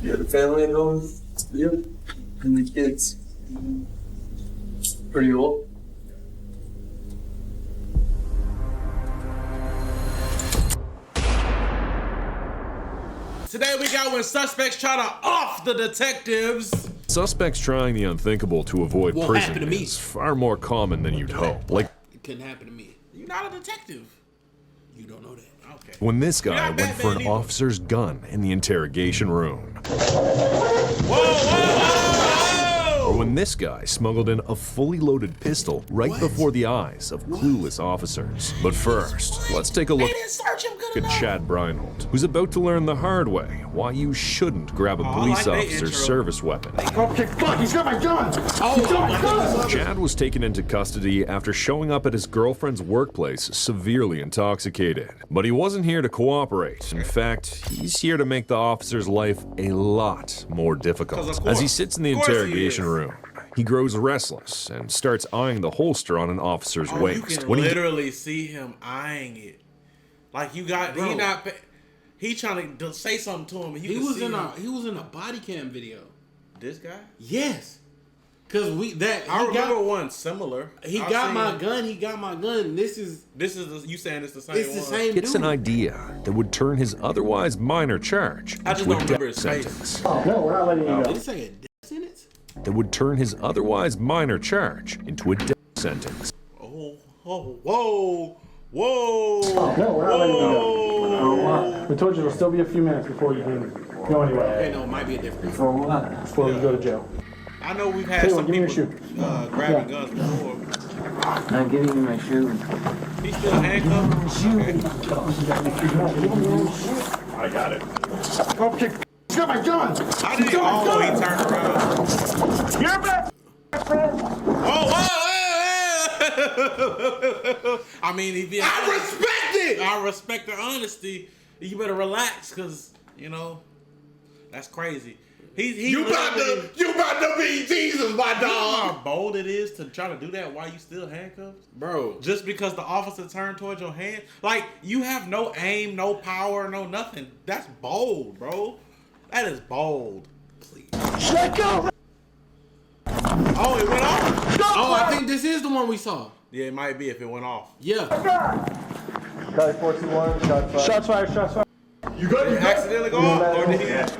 You have a family at home? Yep. And the kids? Pretty old? Today we got when suspects try to off the detectives. Suspects trying the unthinkable to avoid prison is far more common than you'd hope. Like, it couldn't happen to me. You're not a detective. You don't know that. Okay. when this guy went for an either. officer's gun in the interrogation room. Whoa, whoa! Or when this guy smuggled in a fully loaded pistol right before the eyes of clueless officers. But first, let's take a look They didn't search him good at enough. Chad Breinholt, who's about to learn the hard way why you shouldn't grab a police like the officer's intro. service weapon. Okay, fuck, he's got my gun! He's got my gun! Chad was taken into custody after showing up at his girlfriend's workplace severely intoxicated. But he wasn't here to cooperate. In fact, he's here to make the officer's life a lot more difficult. As he sits in the interrogation room, he grows restless and starts eyeing the holster on an officer's waist. You can When he literally see him eyeing it. Like you got, Bro. he trying to say something to him. And He was in a body cam video. This guy? Yes. Cause I remember one similar. He got my gun. This is you saying it's the same it's one? the same gets dude. an idea that would turn his otherwise minor charge I just into a don't remember death his face. sentence. No, we're not letting you Did go. he say a death sentence? That would turn his otherwise minor charge into a death sentence. Oh, whoa. No, we're not letting you go. We told you it'll still be a few minutes before you can go anywhere. Okay, no, it might be a different. For what? Before we go to jail. I know we've had Tell you some what, give me people your shoe. grabbing guns before. I'm giving you my shoe. He's still handcuffed. I got it. Okay, he's got my gun! How did he? Oh, he turned around. You're back, friend! Oh, whoa! I mean, I respect it. I respect the honesty. You better relax, cause you know that's crazy. You about to be Jesus, my dog. You know how bold it is to try to do that while you still handcuffed, Bro. Just because the officer turned towards your hand, like you have no aim, no power, no nothing. That's bold, bro. That is bold. Please. Let go! Oh, it went off. Oh, I think this is the one we saw. Yeah, it might be if it went off. Yeah. Charlie 421, shots fired. Shots fired. You got Did it accidentally go off, or did he?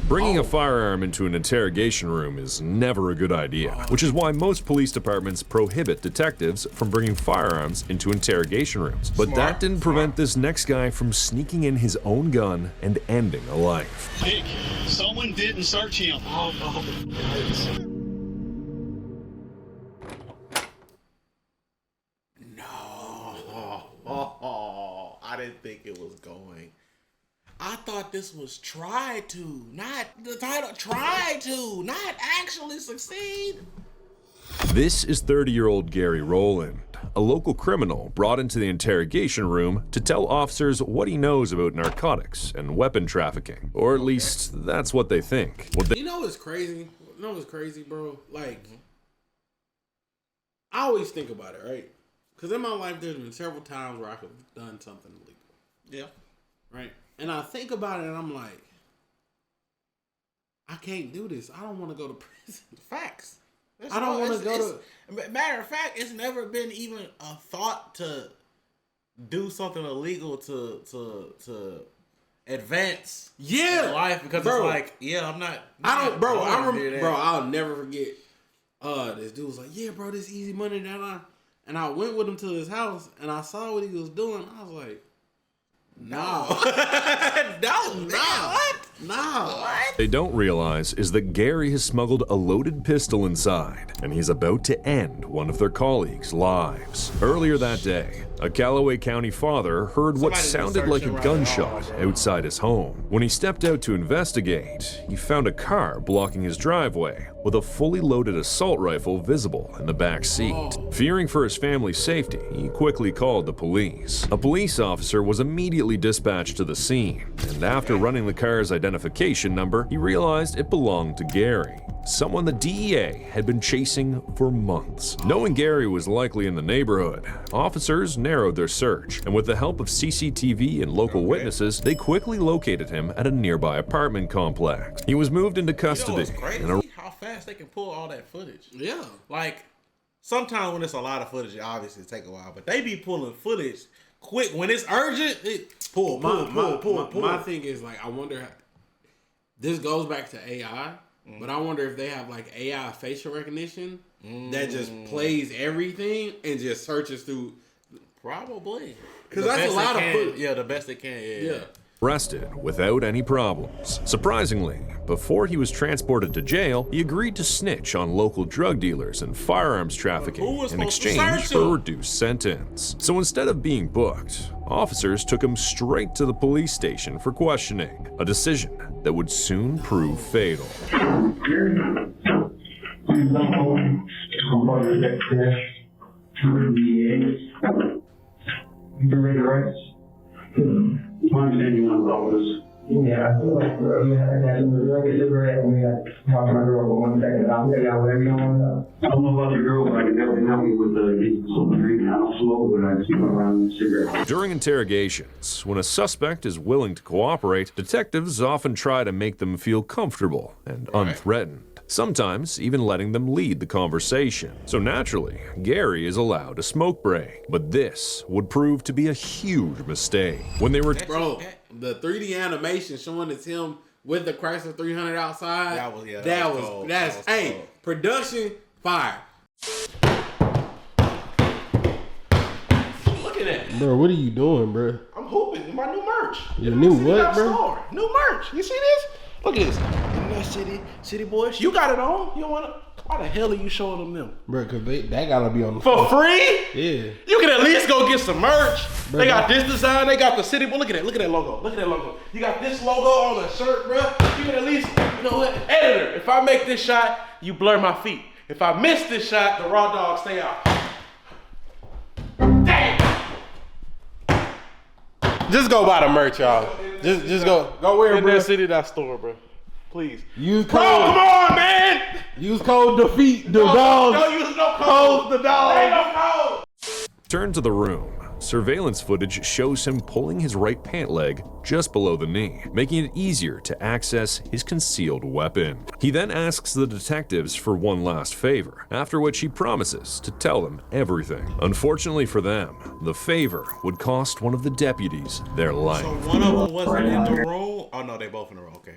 Bringing a firearm into an interrogation room is never a good idea, which is why most police departments prohibit detectives from bringing firearms into interrogation rooms. But that didn't prevent this next guy from sneaking in his own gun and ending a life. Nick, someone didn't search him. No, I didn't think it was going. I thought this was try to, not the title, try to, not actually succeed. This is 30-year-old Gary Rowland, a local criminal brought into the interrogation room to tell officers what he knows about narcotics and weapon trafficking. Or at least, that's what they think. You know what's crazy? You know what's crazy, bro? Like, I always think about it, right? Because in my life, there's been several times where I could have done something illegal. Yeah. Right? And I think about it and I'm like, I can't do this. I don't want to go to prison. Facts. I don't want to go to. Matter of fact, it's never been even a thought to do something illegal to advance in life because bro. it's like, yeah, I'm not. I'll never forget. This dude was like, yeah, bro, this easy money and I went with him to his house and I saw what he was doing. I was like, no. What? They don't realize is that Gary has smuggled a loaded pistol inside, and he's about to end one of their colleagues' lives. Earlier that day, a Callaway County father heard what sounded like a gunshot outside his home. When he stepped out to investigate, he found a car blocking his driveway with a fully loaded assault rifle visible in the back seat. Fearing for his family's safety, he quickly called the police. A police officer was immediately dispatched to the scene, and after running the car's identification number, he realized it belonged to Gary. someone the DEA had been chasing for months. Knowing Gary was likely in the neighborhood, officers narrowed their search, and with the help of CCTV and local witnesses, they quickly located him at a nearby apartment complex. He was moved into custody. You know what's crazy? How fast they can pull all that footage. Yeah. Like, sometimes when it's a lot of footage, it obviously take a while, but they be pulling footage quick. When it's urgent, pull. My thing is, like, I wonder how, this goes back to AI, but I wonder if they have like AI facial recognition that just plays everything and just searches through. Probably. Because that's a lot of footage. Yeah, the best they can. Yeah. Arrested without any problems. Surprisingly, before he was transported to jail, he agreed to snitch on local drug dealers and firearms trafficking in exchange for a reduced sentence. So instead of being booked, officers took him straight to the police station for questioning, a decision that would soon prove fatal. My understanding you want to go with us. Yeah, I feel like we had a cigarette and we got to talk to my girl for 1 second. I'll tell y'all whatever you want to know. I don't know about your girl, but I can definitely help you with getting something to drink. I don't smoke, but I see around the cigarette. During interrogations, when a suspect is willing to cooperate, detectives often try to make them feel comfortable and unthreatened. Sometimes even letting them lead the conversation. So naturally, Gary is allowed a smoke break. But this would prove to be a huge mistake. When they were... Bro, the 3D animation showing it's him with the Chrysler 300 outside. Hey, production, fire. Look at that. Bro, what are you doing, bro? I'm hooping. My new merch. Your new what, bro? Store. New merch. You see this? Look at this. City boys. You got it on. You don't want to. Why the hell are you showing them? Bro, because that got to be on the For free? Yeah. You can at least go get some merch. Bro, they got this design. They got the city boy. Look at that. Look at that logo. Look at that logo. You got this logo on the shirt, bro. You can at least, you know what? Editor, if I make this shot, you blur my feet. If I miss this shot, the raw dog stay out. Damn. Just go buy the merch, y'all. Just go where, bro? InternetCity.store, bro. Please. Use code. Bro, come on, man. Use code defeat the dogs. Don't use no code. The dogs. Ain't no code. Turn to the room. Surveillance footage shows him pulling his right pant leg just below the knee, making it easier to access his concealed weapon. He then asks the detectives for one last favor, after which he promises to tell them everything. Unfortunately for them, the favor would cost one of the deputies their life. So one of them wasn't in the room? Oh no, they both in the room, okay.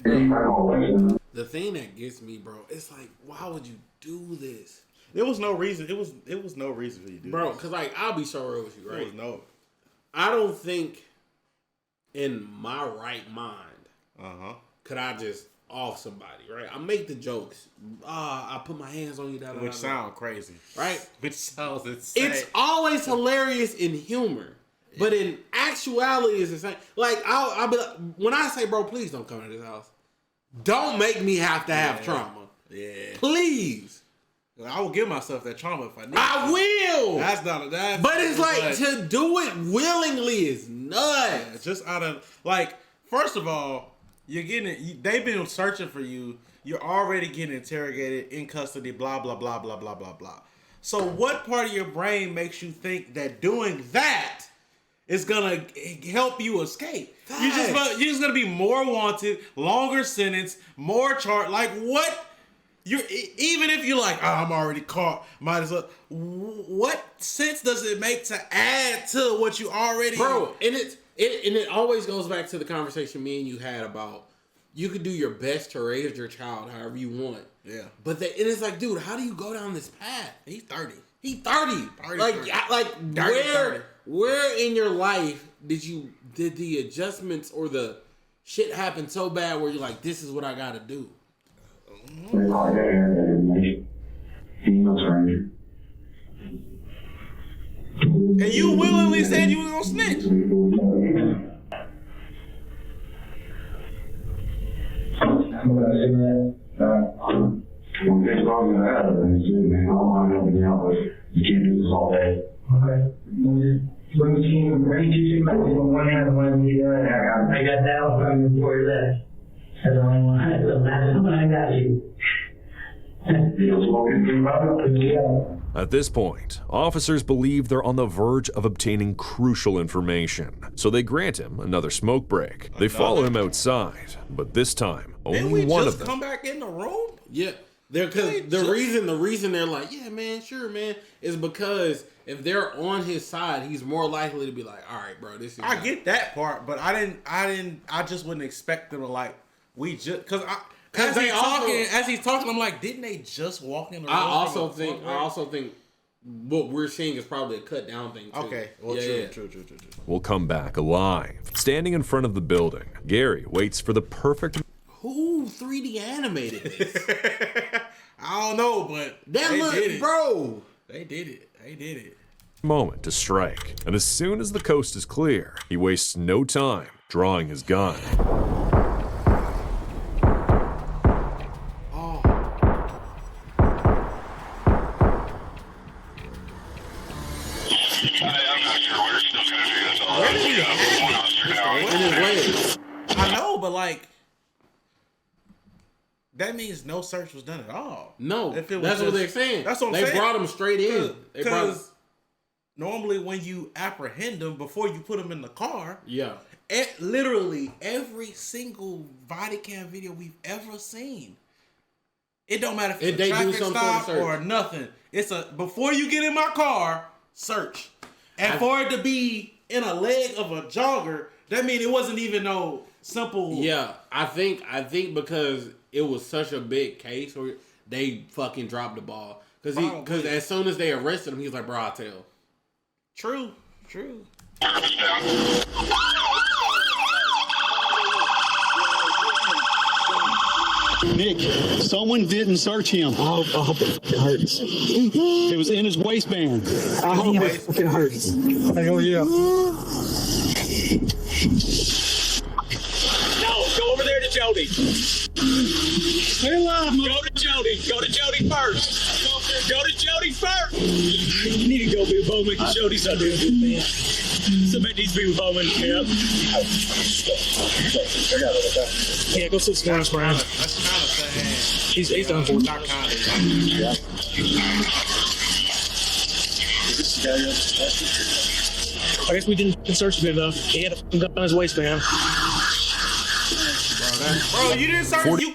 The thing that gets me, bro, it's like, why would you do this? There was no reason. It was no reason for you to do bro. this. Because like I'll be so real with you, right? I I don't think in my right mind could I just off somebody, right? I make the jokes. I put my hands on you, which sound crazy, right? Which sounds insane. It's always hilarious in humor, but in actuality, it's the same. Like I'll be like, when I say, bro, please don't come to this house. Don't make me have to have trauma. Yeah, please. I will give myself that trauma if I need. I will. That's not that. But it's like to do it willingly is nuts. Yeah, just out of like, first of all, you're getting. They've been searching for you. You're already getting interrogated in custody. Blah blah blah blah blah blah blah. So what part of your brain makes you think that doing that is gonna help you escape? You're just gonna be more wanted, longer sentence, more charge. Like what? Even if you're like, I'm already caught, might as well. What sense does it make to add to what you already? Bro, and it always goes back to the conversation me and you had about you could do your best to raise your child however you want. Yeah. But it's like, dude, how do you go down this path? He's 30. He's 30. 30 like 30. Where in your life did the adjustments or the shit happen so bad where you're like, this is what I gotta do? And you willingly said you was gonna snitch. You can't do this all day. Okay. Bring the team, ready to one hand, one knee there. I got that one from you before you left. That's the only one. I got you. At this point, officers believe they're on the verge of obtaining crucial information, so they grant him another smoke break. They follow him outside, but this time, only one of them. Come back in the room? Yeah. The reason they're like, yeah, man, sure, man, is because if they're on his side, he's more likely to be like, all right, bro, this is. I get that part, but I just wouldn't expect them to like, as he's talking, I'm like, didn't they just walk in the room? I also think what we're seeing is probably a cut down thing too. Okay, well, true. Will come back alive. Standing in front of the building, Gary waits for the perfect. Who 3D animated this? I don't know, but that they look, did it. bro. They did it. Moment to strike, and as soon as the coast is clear, he wastes no time drawing his gun. I know, but like, that means no search was done at all. No, that's what they're saying. That's what I'm saying. saying. They brought him straight in. Because normally when you apprehend them before you put them in the car, literally every single body cam video we've ever seen, it don't matter if it's a traffic stop or nothing. It's a before you get in my car, search. And for it to be in a leg of a jogger, that means it wasn't even no simple. Yeah, I think because it was such a big case, or they fucking dropped the ball. Because as soon as they arrested him, he was like, bro, I'll tell. True. Nick, someone didn't search him. I hope it hurts. It was in his waistband. I hope it hurts. Hell yeah. No, go over there to Jody. Stay alive, Go to Jody. Go to Jody first. Go to Jody first. You need to go be with Bowman because Jody's not doing good, man. Somebody needs to be with Bowman. Yep. Yeah, go sit down, Brian. That's kind of sad. He's done for it. Not kind of. I guess we didn't search him enough. He had a gun on his waistband. Bro, you didn't search. You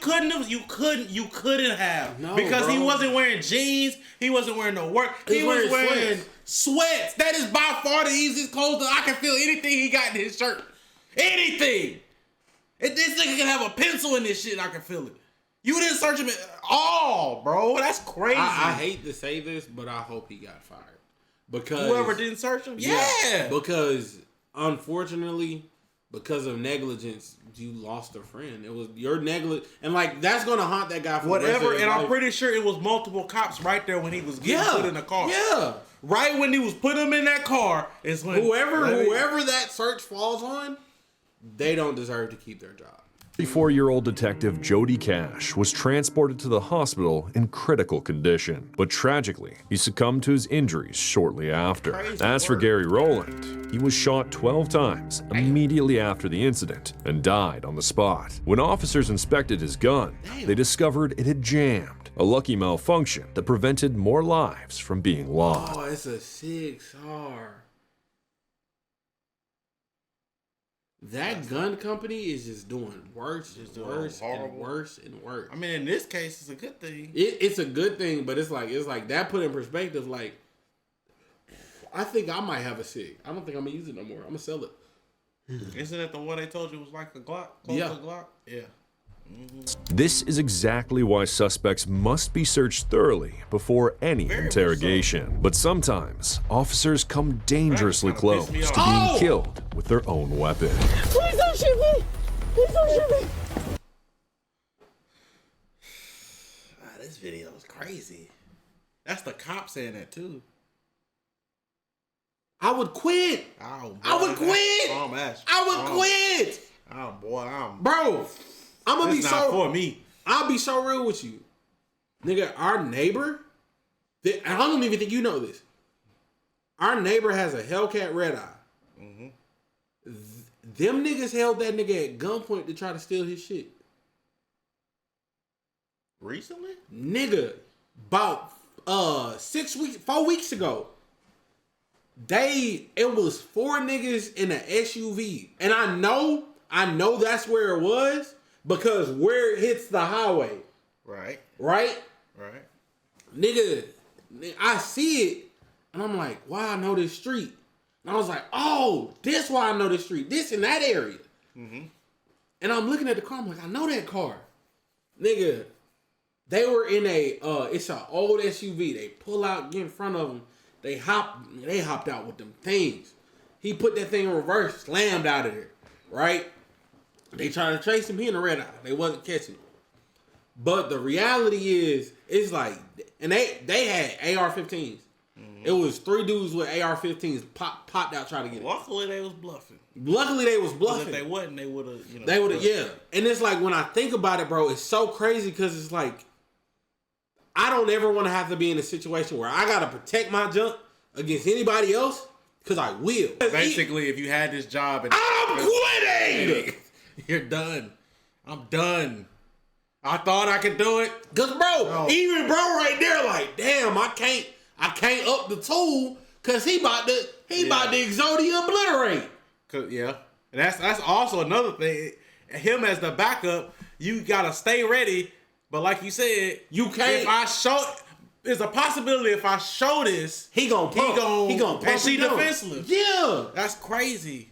couldn't have. No, because he wasn't wearing jeans. He wasn't wearing no work. He was wearing sweats. That is by far the easiest clothes that I can feel anything he got in his shirt. Anything. This nigga can have a pencil in this shit and I can feel it. You didn't search him at all, bro. That's crazy. I hate to say this, but I hope he got fired. Because whoever didn't search him? Yeah. Because unfortunately, because of negligence, you lost a friend. It was your negligence, and like that's gonna haunt that guy for whatever. The rest of his life. I'm pretty sure it was multiple cops right there when he was getting put in the car. Yeah, right when he was put him in that car is when whoever that search falls on, they don't deserve to keep their job. 34-year-old detective Jody Cash was transported to the hospital in critical condition, but tragically, he succumbed to his injuries shortly after. As for Gary Rowland, he was shot 12 times immediately after the incident and died on the spot. When officers inspected his gun, they discovered it had jammed, a lucky malfunction that prevented more lives from being lost. Oh, it's a 6R. That gun company is just doing worse and worse and worse and worse. I mean, in this case, it's a good thing. It's a good thing, but it's like that put in perspective. Like, I think I might have a SIG. I don't think I'm gonna use it no more. I'm gonna sell it. Isn't that the one they told you was like a Glock? Close to a Glock? Yeah. This is exactly why suspects must be searched thoroughly before any interrogation. But sometimes, officers come dangerously close to being killed with their own weapon. Please don't shoot me! Please don't shoot me! This video is crazy. That's the cop saying that too. I would quit. Oh, boy, I would quit. I would quit. Oh boy, bro. I'm gonna be not for me. I'll be so real with you, nigga. Our neighbor, I don't even think you know this. Our neighbor has a Hellcat red eye. Mm-hmm. Them niggas held that nigga at gunpoint to try to steal his shit. Recently, nigga. about 4 weeks ago. It was 4 niggas in an SUV, and I know that's where it was because where it hits the highway, right, nigga, I see it, and I'm like, why I know this street? And I was like, oh, this why I know this street, this in that area. Mm-hmm. And I'm looking at the car, I'm like, I know that car, nigga. They were in it's an old SUV. They pull out, get in front of them. They hopped out with them things. He put that thing in reverse, slammed out of there, right? They tried to chase him. He in the red eye. They wasn't catching him. But the reality is, it's like, and they had AR-15s. Mm-hmm. It was 3 dudes with AR-15s popped out trying to get it. Luckily, they was bluffing. If they wasn't, they would have, They would have, yeah. And it's like, when I think about it, bro, it's so crazy because it's like, I don't ever want to have to be in a situation where I got to protect my junk against anybody else because I will. Basically, if you had this job and I'm quitting! You're done. I'm done. I thought I could do it. Because, bro, even bro right there, like, damn, I can't up the tool because he about to Exodia obliterate. Yeah. And that's also another thing. Him as the backup, you got to stay ready. But like you said, you can't. There's a possibility if I show this, he gonna pump and she defenseless. Yeah, that's crazy.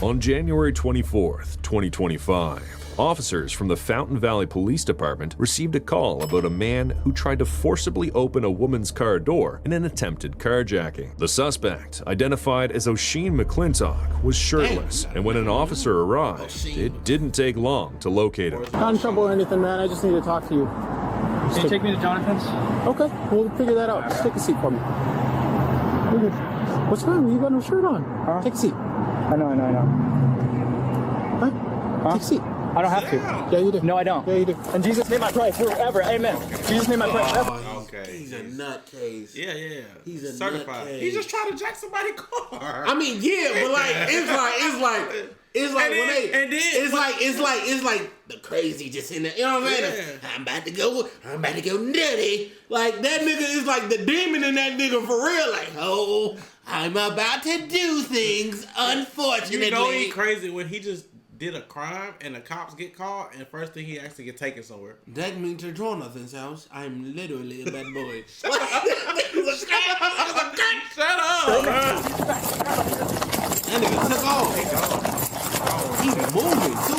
On January 24th, 2025, officers from the Fountain Valley Police Department received a call about a man who tried to forcibly open a woman's car door in an attempted carjacking. The suspect, identified as O'Sheen McClintock, was shirtless, and when an officer arrived, it didn't take long to locate him. Not in trouble or anything, man. I just need to talk to you. Can you take me to Jonathan's? Okay, we'll figure that out. Just take a seat for me. What's wrong? You got no shirt on. Take a seat. I know. Huh? Take a seat. I don't have to. Yeah, you do. No, I don't. Yeah, you do. And Jesus made my prayer forever. Amen. Jesus made my prayer forever. Okay. He's a nutcase. Yeah. He's a certified. nutcase. He's just trying to jack somebody's car. I mean, yeah, but like it's like the crazy just in there. You know what I'm saying? I'm about to go nutty. Like that nigga is like the demon in that nigga for real. Like, oh, I'm about to do things. Unfortunately, you know he crazy when he just did a crime and the cops get caught and first thing he actually get taken somewhere. That means to Jonathan's house. I'm literally a bad boy. Shut up. That nigga took off. He's moving too.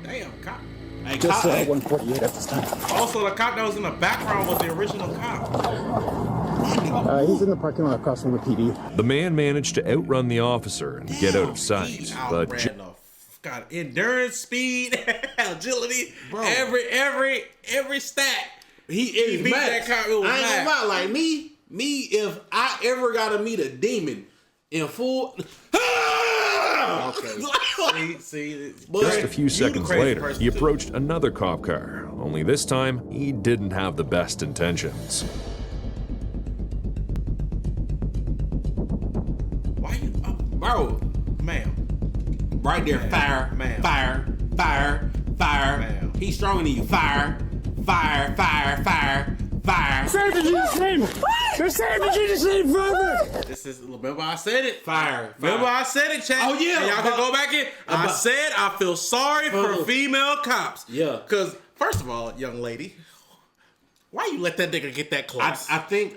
Damn, cop. Hey, Just 148 at this time. Also, the cop that was in the background was the original cop. He's in the parking lot across from the PD. The man managed to outrun the officer and get out of sight, but got endurance, speed, agility, bro. Every stat. He beat that cop. I ain't gonna lie, like me, if I ever gotta meet a demon in full. Okay. See, just a few seconds later, he approached another cop car. Only this time, he didn't have the best intentions. Why you, bro, ma'am? Right there, fire, ma'am. He's stronger than you. Fire. Save in Jesus' name! They're saved in Jesus' name forever! This is, remember I said it. Fire. Remember I said it, chat. Oh yeah. And y'all can go back in. I said I feel sorry for female cops. Yeah. Because first of all, young lady, why you let that nigga get that close? I think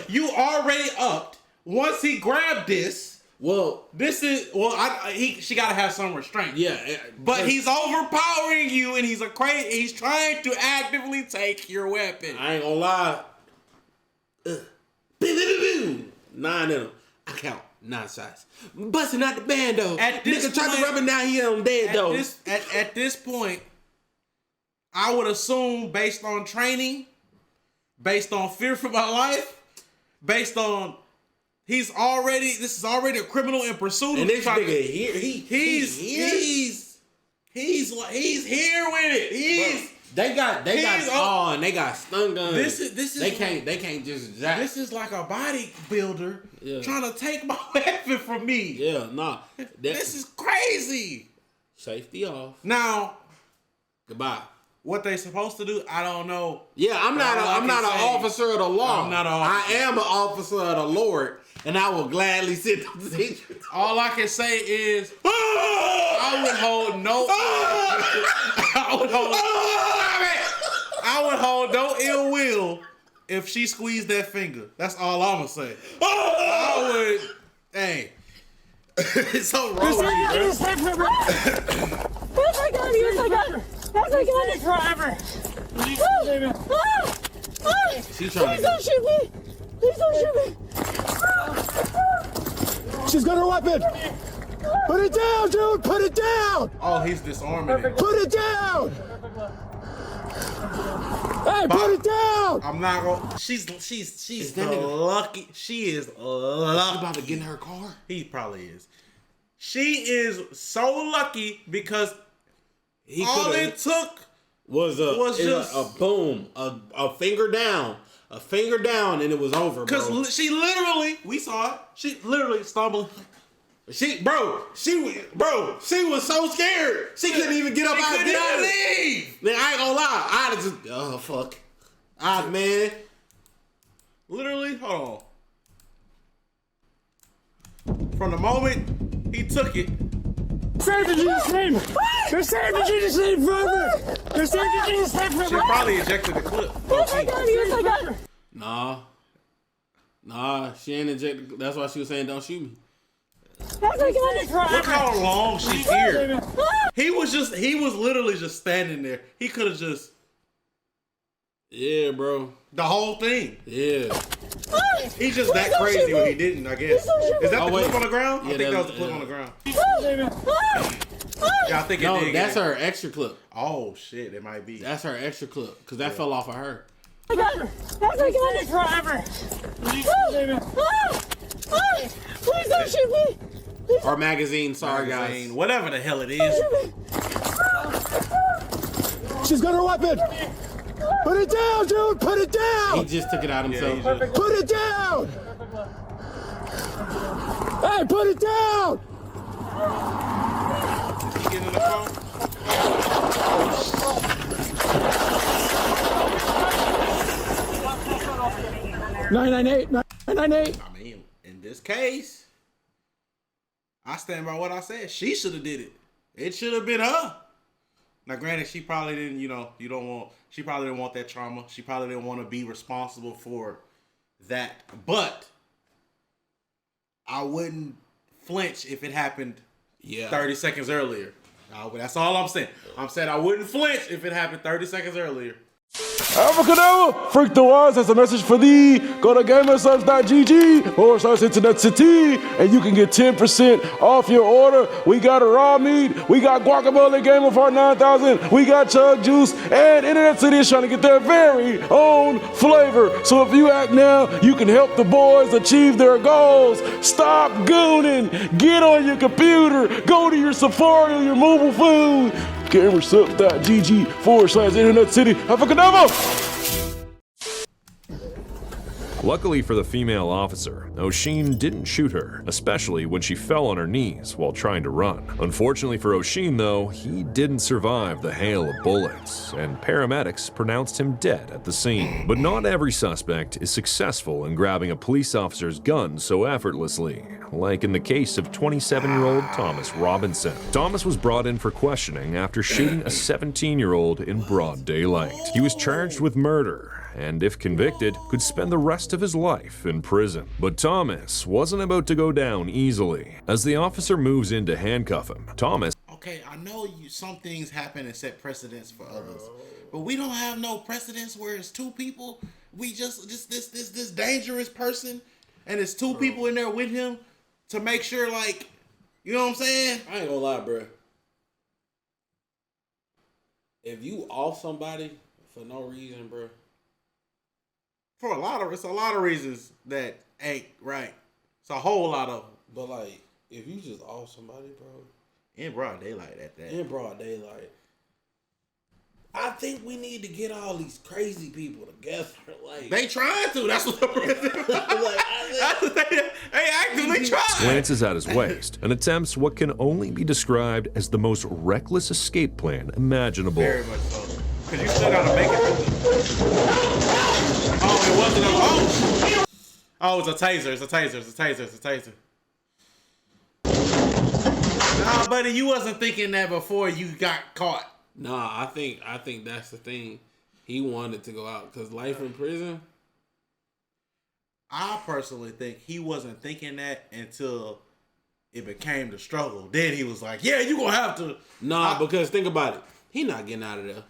you already upped. Once he grabbed this. Well, she gotta have some restraint. Yeah, but he's overpowering you, and he's trying to actively take your weapon. I ain't gonna lie. 9 in them. I count 9 shots. Busting out the band though. At this nigga tried to rub it down here on dead though. At this point, I would assume based on training, based on fear for my life, based on. This is already a criminal in pursuit. And this nigga here, he's here with it. They got stun guns. This is they can't just zap. This is like a bodybuilder trying to take my weapon from me. Yeah, nah. This is crazy. Safety off. Now, goodbye. what they supposed to do, I don't know. Yeah, I'm not an officer of the law. I'm not an officer. I am an officer of the Lord, and I will gladly sit the position. All I can say is I would hold no I would hold no ill will if she squeezed that finger. That's all I'm gonna say. I would hey. It's so wrong with you, bro. Yes, I got it. Yes, I got it. Yes, I got it. Forever. She's trying Please don't shoot me. Please don't shoot me. She's got her weapon. Put it down, dude. Put it down. Oh, he's disarming it. Put it down. Hey, put it down. I'm not gonna. She's lucky. She is lucky. About to get in her car. He probably is. She is so lucky because all it took was just a boom, a finger down, and it was over. Because she literally, we saw it. She literally stumbled. She was so scared. She couldn't even get up out of bed. Leave. Man, I ain't gonna lie. I'd have just, oh fuck. Man. Literally, hold on. From the moment he took it. Save the Jesus name. They're saving the Jesus name forever. They're saving the Jesus name forever. She probably ejected the clip. Yes, I got it. Yes, I got it. Nah, she ain't ejected. That's why she was saying don't shoot me. Yes, I got it. Look how long she's here. He was literally just standing there. He could have just. Yeah, bro. The whole thing. Yeah. He's just that crazy when he didn't, I guess. Is that the clip on the ground? I think that was the clip on the ground. Yeah, I think it did. That's her extra clip. Oh, shit, it might be. That's her extra clip, because that fell off of her. I got it. Yes, I got it. Forever. Please don't shoot me. Or magazine, sorry guys. Whatever the hell it is. She's got her weapon. Put it down, dude. Put it down. He just took it out himself. Put it down. Hey, put it down. Did he get in the phone? 998. 998. I mean, in this case, I stand by what I said. She should have did it. It should have been her. Now, granted, she probably didn't, she probably didn't want that trauma. She probably didn't want to be responsible for that. But I wouldn't flinch if it happened 30 seconds earlier. That's all I'm saying. I'm saying I wouldn't flinch if it happened 30 seconds earlier. Abracadabra! Freak the Wise has a message for thee. Go to gamersubs.gg or /InternetCity and you can get 10% off your order. We got a raw meat, we got guacamole Gamer for 9,000, we got chug juice, and Internet City is trying to get their very own flavor. So if you act now, you can help the boys achieve their goals. Stop gooning, get on your computer, go to your Safari or your mobile phone. Gamersubs.gg /InternetCity. Have a good night. Luckily for the female officer, O'Sheen didn't shoot her, especially when she fell on her knees while trying to run. Unfortunately for O'Sheen, though, he didn't survive the hail of bullets, and paramedics pronounced him dead at the scene. But not every suspect is successful in grabbing a police officer's gun so effortlessly, like in the case of 27-year-old Thomas Robinson. Thomas was brought in for questioning after shooting a 17-year-old in broad daylight. He was charged with murder, and if convicted, could spend the rest of his life in prison. But Thomas wasn't about to go down easily. As the officer moves in to handcuff him, Thomas... Okay, I know some things happen and set precedents for others, but we don't have no precedents where it's two people. We just this dangerous person, and it's two people in there with him to make sure, like, you know what I'm saying? I ain't gonna lie, bro. If you off somebody for no reason, bro. It's a lot of reasons that ain't right. It's a whole lot of them. But like, if you just off somebody, bro, in broad daylight at that. In broad daylight. I think we need to get all these crazy people together. Like they trying to. That's what the president. They actively trying. Glances at his waist and attempts what can only be described as the most reckless escape plan imaginable. Very much so. Cause you still gotta make it. Oh, it wasn't a oh, it's a taser. It's a taser. It's a taser. It's a taser. Nah, buddy, you wasn't thinking that before you got caught. Nah, I think that's the thing. He wanted to go out because life in prison. I personally think he wasn't thinking that until it became the struggle. Then he was like, "Yeah, you gonna have to." Nah, because think about it. He not getting out of there.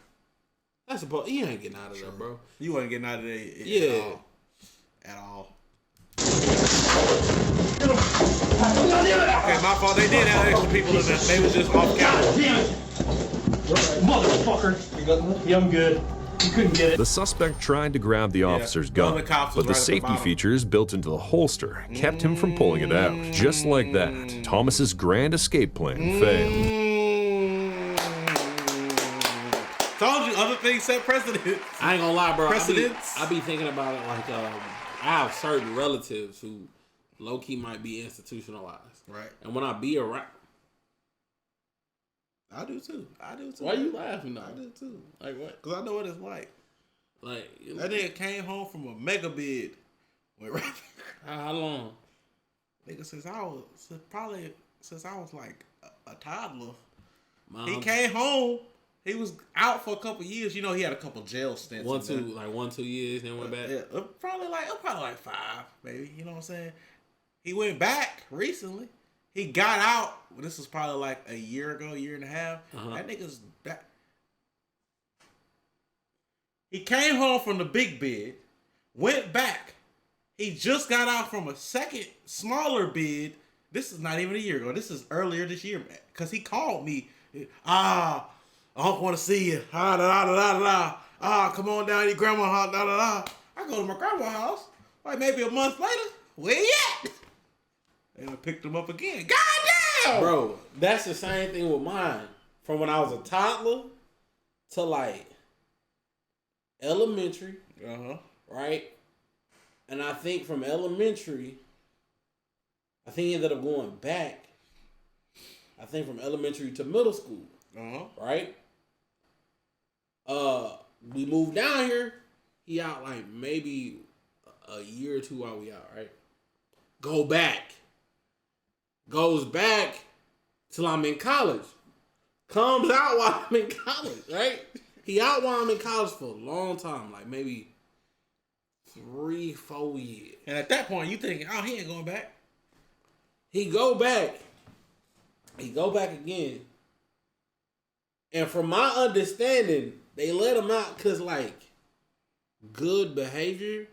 That's supposed. He ain't getting out of there, bro. You wasn't getting out of there. Yeah. At all. Okay, my fault. They did have extra people in there. They was just off camera. Motherfucker. Yeah, I'm good. You couldn't get it. The suspect tried to grab the officer's gun, but the safety features built into the holster kept him from pulling it out. Just like that, Thomas's grand escape plan failed. Told you, other things set precedent. I ain't gonna lie, bro. Precedents. I be thinking about it like I have certain relatives who low key might be institutionalized. Right. And when I be around, I do too. Why you laughing though? I do too. Like what? Because I know what it's like. Like That nigga came home from a mega bid. How long? Nigga, since I was like a toddler. Mom. He came home. He was out for a couple years. You know, he had a couple jail stints. 1-2 years, then went back. Yeah, probably like 5, maybe. You know what I'm saying? He went back recently. He got out. This was probably like a year ago, year and a half. That nigga's back. He came home from the big bid, went back. He just got out from a second smaller bid. This is not even a year ago. This is earlier this year, man. Because he called me. I don't want to see you. Come on down to your grandma's house. I go to my grandma's house. Like maybe a month later. Where you at? And I picked him up again. Goddamn! Bro, that's the same thing with mine. From when I was a toddler to like elementary. Right? And I think from elementary, I think he ended up going back. I think from elementary to middle school. Right? We moved down here. He out like maybe a year or two while we out, right? Go back. Goes back till I'm in college. Comes out while I'm in college, right? He out while I'm in college for a long time, like maybe 3-4 years. And at that point, you thinking, oh, he ain't going back. He go back. He go back again. And from my understanding, they let him out because, like, good behavior.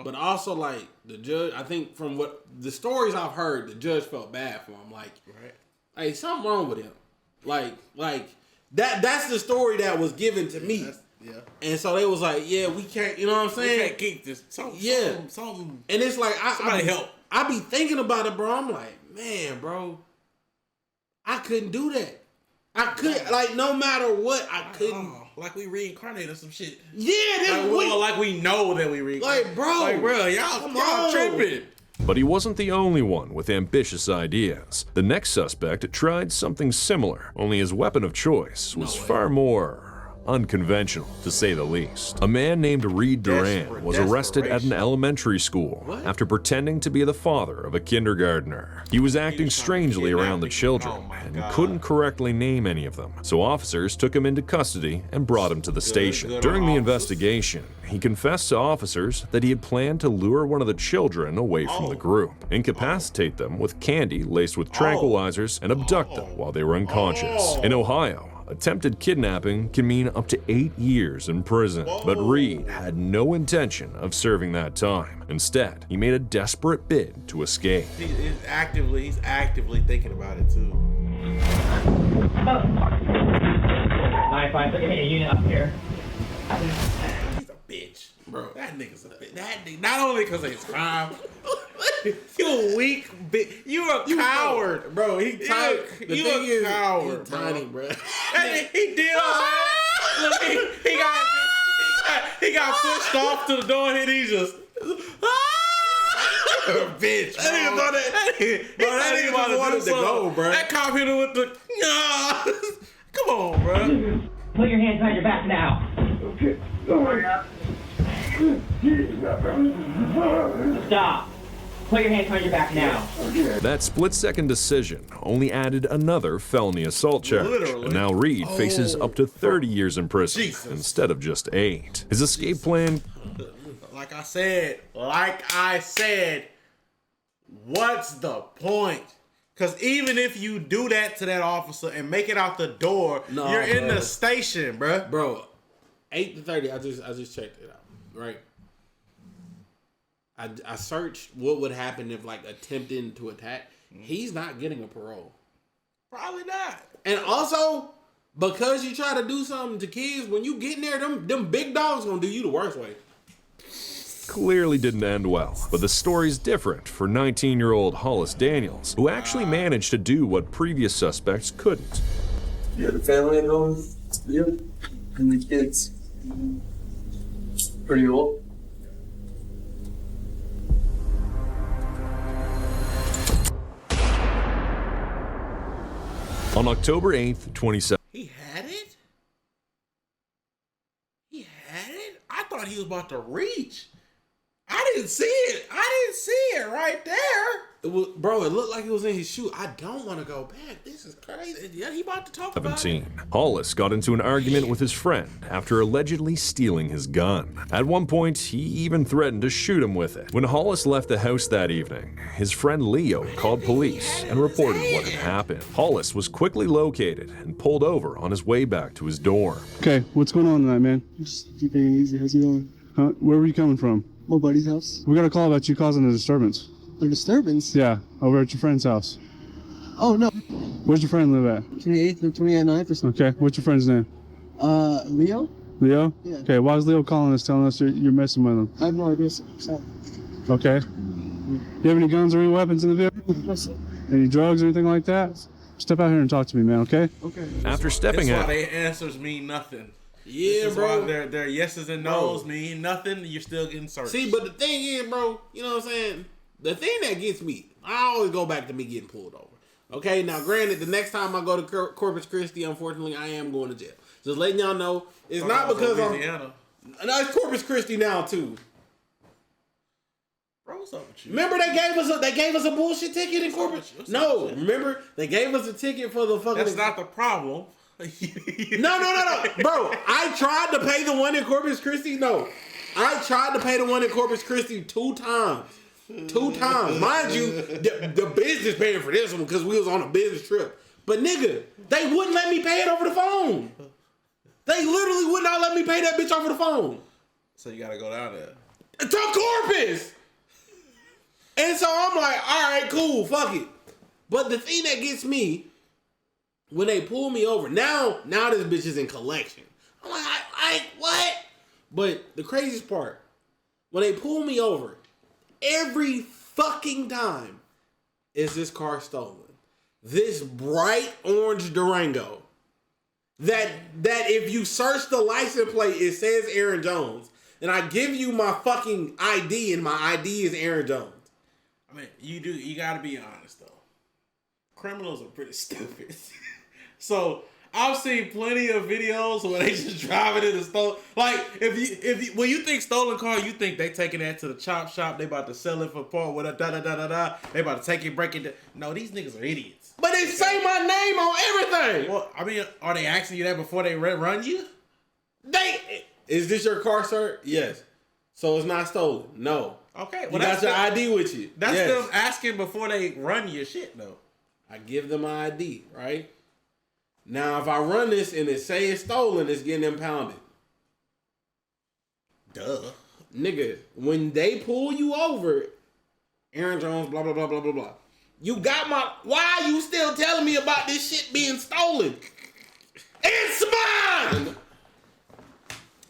But also, like, the judge, I think from what the stories I've heard, the judge felt bad for him. Like, hey, something wrong with him. Like that's the story that was given to me. And so they was like, yeah, we can't, you know what I'm saying? We can't keep this. Something. And it's like, somebody help. I be thinking about it, bro. I'm like, man, bro, I couldn't do that. I couldn't, like, no matter what, I couldn't. Like we reincarnated or some shit. Yeah, like we know that we reincarnated. Like, bro, y'all tripping. But he wasn't the only one with ambitious ideas. The next suspect tried something similar, only his weapon of choice was far more unconventional, to say the least. A man named Reed Duran was arrested at an elementary school after pretending to be the father of a kindergartner. He was acting strangely around the children and couldn't correctly name any of them, so officers took him into custody and brought him to the station. During the investigation, he confessed to officers that he had planned to lure one of the children away from the group, incapacitate them with candy laced with tranquilizers, and abduct them while they were unconscious. In Ohio, attempted kidnapping can mean up to 8 years in prison. But Reed had no intention of serving that time. Instead, he made a desperate bid to escape. He's actively thinking about it too. 9-5, get a unit up here. He's a bitch, bro. That nigga's a bitch. That nigga, not only because of his crime. You a weak bitch. You a coward, bro. He tiny. You a coward, he tiny, bro. He did. Look, he got pushed off to the door, and he just bitch. That nigga thought that nigga just wanted to go, bro. That cop hit him with the. Come on, bro. Put your hands behind your back now. Stop. Put your hands behind your back now. That split-second decision only added another felony assault charge. Literally. And now Reed faces up to 30 years in prison instead of just 8. His escape plan... Like I said, what's the point? Because even if you do that to that officer and make it out the door, you're in the station, bruh. Bro, 8 to 30, I just checked it out, right? I searched what would happen if like attempting to attack. He's not getting a parole. Probably not. And also, because you try to do something to kids, when you get in there, them big dogs gonna do you the worst way. Clearly didn't end well, but the story's different for 19-year-old Hollis Daniels, who actually managed to do what previous suspects couldn't. Yeah, the family at home. Yep. And the kids. Pretty old. On October 8th, 2017. He had it? He had it? I thought he was about to reach. I didn't see it. I didn't see it right there. Bro, it looked like it was in his shoe. I don't want to go back. This is crazy. Yeah, he about to talk about it. 17. Hollis got into an argument with his friend after allegedly stealing his gun. At one point, he even threatened to shoot him with it. When Hollis left the house that evening, his friend Leo called police and reported what had happened. Hollis was quickly located and pulled over on his way back to his dorm. Okay, what's going on tonight, man? Just keeping it easy. How's it going? Huh? Where were you coming from? My buddy's house. We got a call about you causing a disturbance. A disturbance? Yeah, over at your friend's house. Oh, no. Where's your friend live at? 28th or 29th or something. Okay, what's your friend's name? Leo? Leo? Yeah. Okay, why is Leo calling us telling us you're messing with him? I have no idea, sir. Okay. You have any guns or any weapons in the vehicle? No, sir. Any drugs or anything like that? Step out here and talk to me, man, okay? Okay. After stepping That's out... why their answers mean nothing. Yeah, bro. Their yeses and nos mean nothing. You're still getting searched. See, but the thing is, bro, you know what I'm saying? The thing that gets me, I always go back to me getting pulled over. Okay, now granted, the next time I go to Corpus Christi, unfortunately, I am going to jail. Just letting y'all know, it's not because Louisiana. No, it's Corpus Christi now too. Bro, what's up with you? Remember they gave us a bullshit ticket in Corpus? No, remember they gave us a ticket for the fucking. That's not the problem. No, bro. I tried to pay the one in Corpus Christi. No, I tried to pay the one in Corpus Christi 2 times. 2 times, mind you. The business paying for this one because we was on a business trip. But nigga, they wouldn't let me pay it over the phone. They literally would not let me pay that bitch over the phone. So you gotta go down there to Corpus. And so I'm like, all right, cool, fuck it. But the thing that gets me, when they pull me over, now this bitch is in collection. I'm like, what? But the craziest part, when they pull me over, every fucking time is this car stolen. This bright orange Durango that if you search the license plate, it says Aaron Jones. And I give you my fucking ID and my ID is Aaron Jones. I mean, you gotta be honest though. Criminals are pretty stupid. So I've seen plenty of videos where they just driving in the stolen. Like if you when you think stolen car, you think they taking that to the chop shop. They about to sell it for part with a da. They about to take it, break it. No, these niggas are idiots. But they say my name on everything. Well, I mean, are they asking you that before they run you? Is this your car, sir? Yes. So it's not stolen. No. Okay. Well, you got your ID with you. That's them asking before they run your shit, though. I give them my ID, right? Now, if I run this and it say it's stolen, it's getting impounded. Duh. Nigga, when they pull you over, Aaron Jones, blah, blah, blah, blah, blah, blah. You got my... Why are you still telling me about this shit being stolen? It's mine!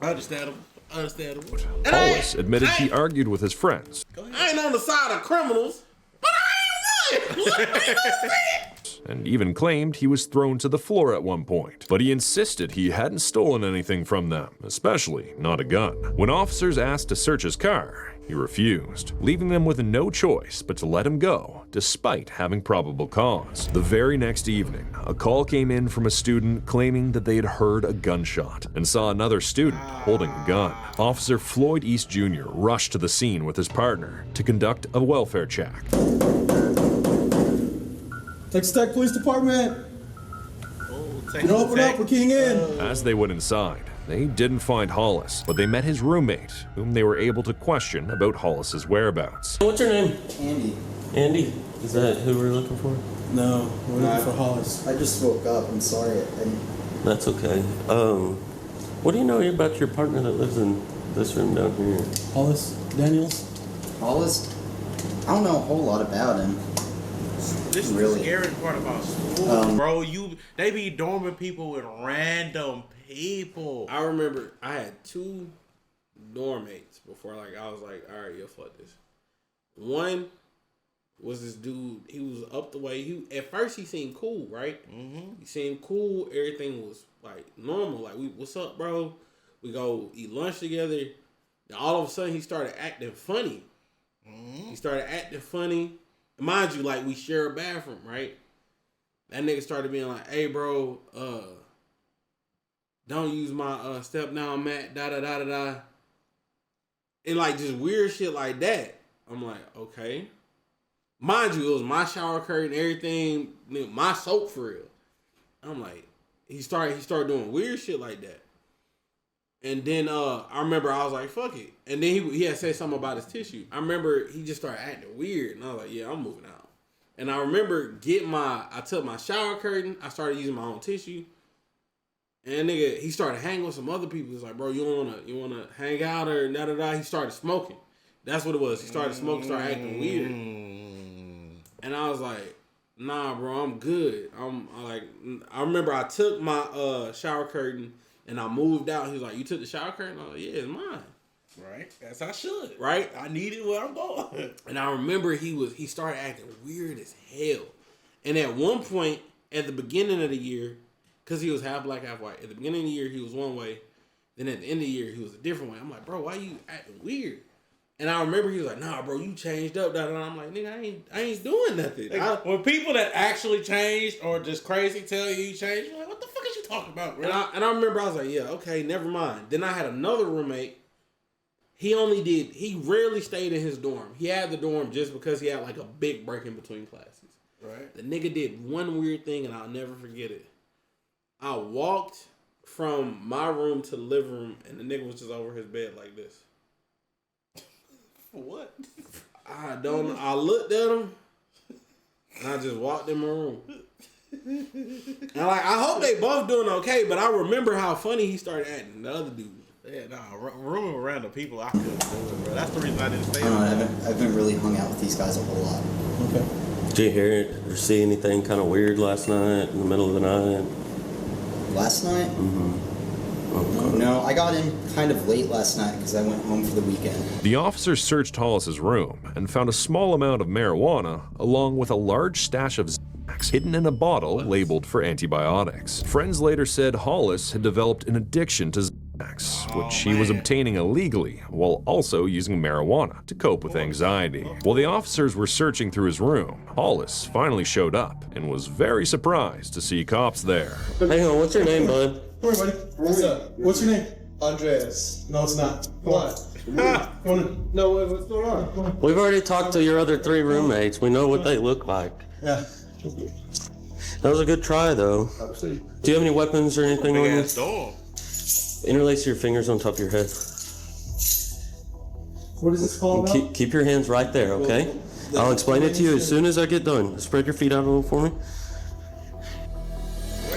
Understandable. Hollis admitted he argued with his friends. I ain't on the side of criminals, but I ain't one. and even claimed he was thrown to the floor at one point. But he insisted he hadn't stolen anything from them, especially not a gun. When officers asked to search his car, he refused, leaving them with no choice but to let him go, despite having probable cause. The very next evening, a call came in from a student claiming that they had heard a gunshot and saw another student holding a gun. Officer Floyd East Jr. rushed to the scene with his partner to conduct a welfare check. Texas Tech Police Department. You know, open up, we're keying in. As they went inside, they didn't find Hollis, but they met his roommate, whom they were able to question about Hollis's whereabouts. What's your name? Andy. Andy? Is that who we're looking for? No, we're looking for Hollis. I just woke up. I'm sorry. That's okay. What do you know about your partner that lives in this room down here? Hollis Daniels? Hollis? I don't know a whole lot about him. This is the scary part about school, bro. They be dorming people with random people. I remember I had 2 dorm mates before, like, I was like, all right, yo, fuck this. One was this dude. He was up the way. At first he seemed cool, right? Mm-hmm. He seemed cool. Everything was like normal. Like, what's up, bro? We go eat lunch together. And all of a sudden he started acting funny. Mm-hmm. He started acting funny. Mind you, like, we share a bathroom, right? That nigga started being like, hey, bro, don't use my step down mat, da-da-da-da-da. And, like, just weird shit like that. I'm like, okay. Mind you, it was my shower curtain, everything, my soap for real. I'm like, he started doing weird shit like that. And then I remember I was like, fuck it. And then he had said something about his tissue. I remember he just started acting weird. And I was like, yeah, I'm moving out. And I remember I took my shower curtain. I started using my own tissue. And nigga, he started hanging with some other people. He's like, bro, you wanna hang out or da-da-da? He started smoking. That's what it was. He started smoking, started acting weird. And I was like, nah, bro, I'm good. I remember I took my shower curtain and I moved out. He was like, you took the shower curtain? I was like, yeah, it's mine. Right? As I should. Right? I need it where I'm going. And I remember he started acting weird as hell. And at one point, at the beginning of the year, because he was half black, half white. At the beginning of the year, he was one way. Then at the end of the year, he was a different way. I'm like, bro, why you acting weird? And I remember he was like, nah, bro, you changed up. And I'm like, nigga, I ain't doing nothing. Like, when people that actually changed or just crazy tell you changed, you're like, what the fuck is you talking about, bro? And I remember I was like, yeah, okay, never mind. Then I had another roommate. He rarely stayed in his dorm. He had the dorm just because he had like a big break in between classes. Right. The nigga did one weird thing and I'll never forget it. I walked from my room to the living room and the nigga was just over his bed like this. For what? I don't know. I looked at him and I just walked in my room. And like, I hope they both doing okay, but I remember how funny he started acting, the other dude. Yeah, rooming with random people, I couldn't do it, bro. That's the reason I didn't stay. I haven't really hung out with these guys a whole lot. Okay. Did you hear it or see anything kind of weird last night in the middle of the night? Last night? Mm-hmm. Okay. No, I got in kind of late last night because I went home for the weekend. The officers searched Hollis's room and found a small amount of marijuana along with a large stash of Xanax hidden in a bottle labeled for antibiotics. Friends later said Hollis had developed an addiction to Xanax, which he was obtaining illegally while also using marijuana to cope with anxiety. While the officers were searching through his room, Hollis finally showed up and was very surprised to see cops there. Hang on, what's your name, bud? Come here, buddy. What's up? What's your name? Andreas. No, it's not. Come on. Come on. No, what's going on? Come on. We've already talked to your other 3 roommates. We know what they look like. Yeah. That was a good try, though. Absolutely. Do you have any weapons or anything on you? Dog. Interlace your fingers on top of your head. What is this called about? Keep your hands right there, okay? I'll explain it to you as soon as I get done. Spread your feet out a little for me.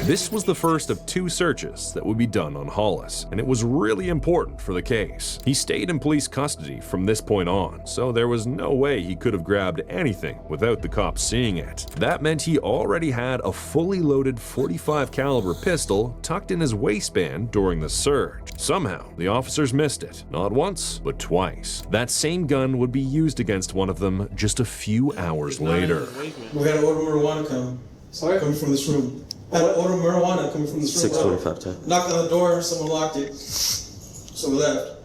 This was the first of 2 searches that would be done on Hollis, and it was really important for the case. He stayed in police custody from this point on, so there was no way he could have grabbed anything without the cops seeing it. That meant he already had a fully loaded .45 caliber pistol tucked in his waistband during the search. Somehow, the officers missed it, not once, but twice. That same gun would be used against one of them just a few hours later. We gotta order marijuana come. Sorry? Coming from this room. I had an odor of marijuana coming from this room. 6:25 time. Knocked on the door, someone locked it. So we left.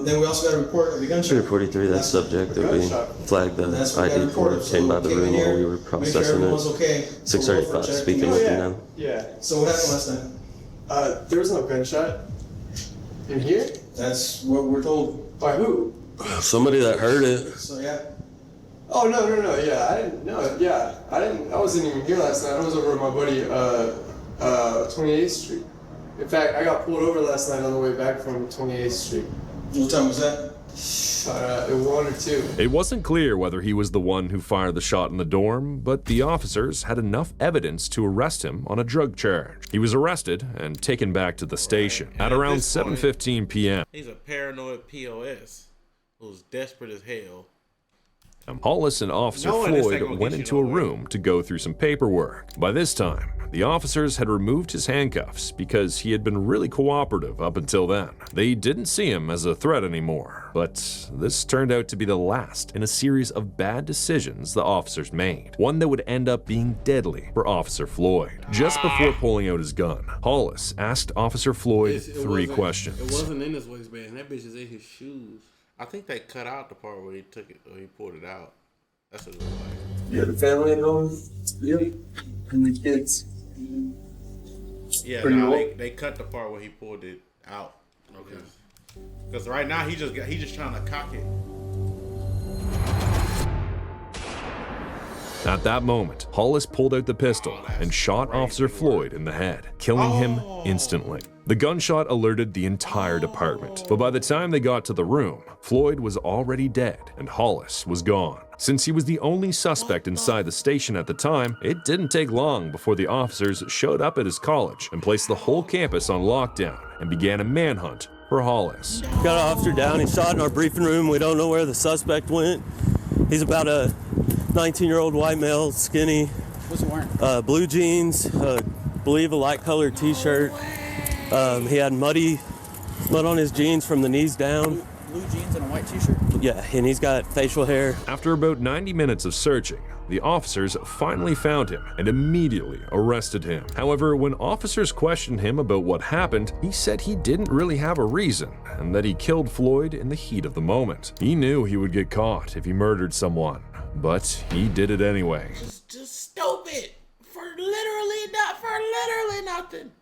Then we also got a report of the gunshot. 343, that subject that we flagged the ID for came by the room while we were processing it. 6:35, speaking with them now. Yeah. So what happened last night? There was no gunshot. In here? That's what we're told. By who? Somebody that heard it. So yeah. Oh no, yeah, I didn't know. Yeah, I wasn't even here last night. I was over at my buddy 28th Street. In fact, I got pulled over last night on the way back from 28th Street. What time was that? 1 or 2. It wasn't clear whether he was the one who fired the shot in the dorm, but the officers had enough evidence to arrest him on a drug charge. He was arrested and taken back to the station at around 7:15 p.m. He's a paranoid POS who's desperate as hell. Hollis and Officer Floyd went into a room to go through some paperwork. By this time, the officers had removed his handcuffs because he had been really cooperative up until then. They didn't see him as a threat anymore, but this turned out to be the last in a series of bad decisions the officers made, one that would end up being deadly for Officer Floyd. Just before pulling out his gun, Hollis asked Officer Floyd 3 questions. It wasn't in his waistband. That bitch is in his shoes. I think they cut out the part where he took it, or he pulled it out. That's what it looked like. You had a family at home? Yep. And the kids? Yeah, Pretty old? they cut the part where he pulled it out. Okay. Because right now he just trying to cock it. At that moment, Hollis pulled out the pistol and shot Officer Floyd in the head, killing him instantly. The gunshot alerted the entire department, but by the time they got to the room, Floyd was already dead and Hollis was gone. Since he was the only suspect inside the station at the time, it didn't take long before the officers showed up at his college and placed the whole campus on lockdown and began a manhunt for Hollis. Got an officer down, he shot in our briefing room. We don't know where the suspect went. He's about a 19-year-old white male, skinny. What's he wearing? Blue jeans, believe a light colored t-shirt. He had mud on his jeans from the knees down. Blue jeans and a white t-shirt? Yeah, and he's got facial hair. After about 90 minutes of searching, the officers finally found him and immediately arrested him. However, when officers questioned him about what happened, he said he didn't really have a reason and that he killed Floyd in the heat of the moment. He knew he would get caught if he murdered someone, but he did it anyway. Just stupid for literally nothing.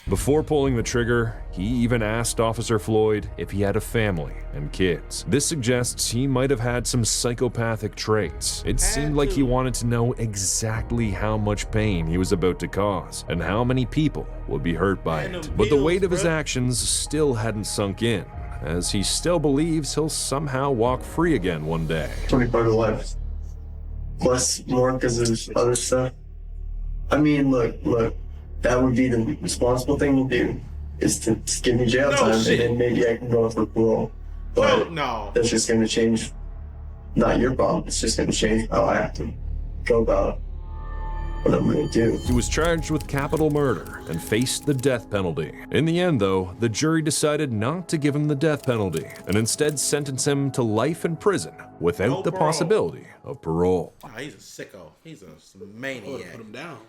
Before pulling the trigger, he even asked Officer Floyd if he had a family and kids. This suggests he might have had some psychopathic traits. It seemed like he wanted to know exactly how much pain he was about to cause and how many people would be hurt by it. But the weight of his actions still hadn't sunk in, as he still believes he'll somehow walk free again one day. 25 to life. Plus more because of other stuff. I mean, look. That would be the responsible thing to do, is to give me jail time, and then maybe I can go for parole. But that's just going to change, not your problem, it's just going to change how I have to go about what I'm going to do. He was charged with capital murder and faced the death penalty. In the end, though, the jury decided not to give him the death penalty and instead sentence him to life in prison without the possibility of parole. Oh, he's a sicko. He's a maniac. Put him down.